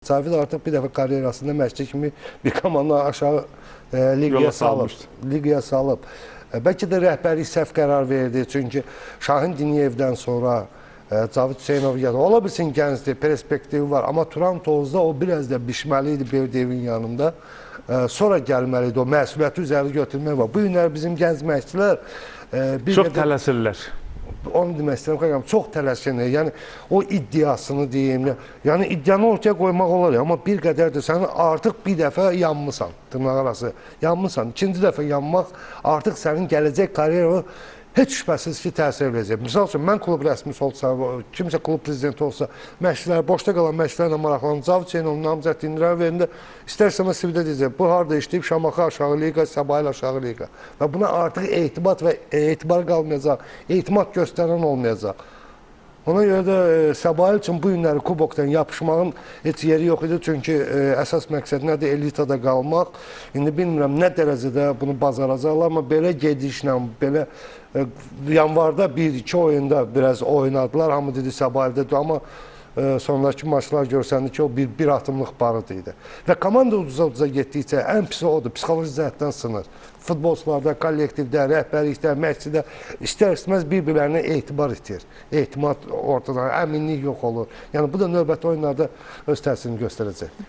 Cavid artıq bir dəfə karyerasında məşqçi kimi bir komanda aşağı liqaya salıb. Bəlkə də rəhbərlik səhv qərar verdi. Çünki Şahin Diniyevdən sonra Cavid Hüseynov ya da ola bilsin gəncdir, perspektivi var. Amma Turan Tozda o biraz da bişməli idi Berdiyevin yanında. Sonra gəlməli idi, o məsuliyyəti üzəri götürmək var. Bu günlər bizim gənc məşqçilər çox tələsirlər. Onu demək istəyirəm, çox tələsinir. Yəni, o iddiasını deyim. Yəni, iddianı ortaya qoymaq olar, amma bir qədər də sən artıq bir dəfə yanmısan, dırnaq arası yanmısan. İkinci dəfə yanmaq artıq sənin gələcək karyera heç şübhəsiz ki, təsir edəcək. Misal üçün, mən klub rəsmisi olsa, kimsə klub prezidenti olsa, məşqçilər, boşda qalan məşqçilərlə maraqlanır, Cavid Hüseynov namizəd dindirən verində, istərsəm Sivdə deyəcək, bu harada işləyib, Şamaxı aşağı liqa, Səbail aşağı liqa. Və buna artıq etibar qalmayacaq, etimad göstərən olmayacaq. Ona görə də Səbail üçün bu günləri kubokdan yapışmağın heç yeri yox idi. Çünki əsas məqsəd nədir? Elitada qalmaq. İndi bilmirəm nə dərəcədə bunu bacaracaqlar, amma belə gedişlə, belə yanvarda 1-2 oyunda biraz oynadılar. Hamı dedi Səbaildə, amma sonraki maçlar görsəndi ki, o bir atımlıq barıd idi. Və komanda uduza getdikcə ən pisi odur, psixoloji cəhətdən sınır. Futbolçularda, kollektivdə, rəhbərlikdə, məşqçidə istər-istəməz bir-birlərinə etibar itir. Etimad ortadan, əminlik yox olur. Yəni, bu da növbəti oyunlarda öz təsirini göstərəcək.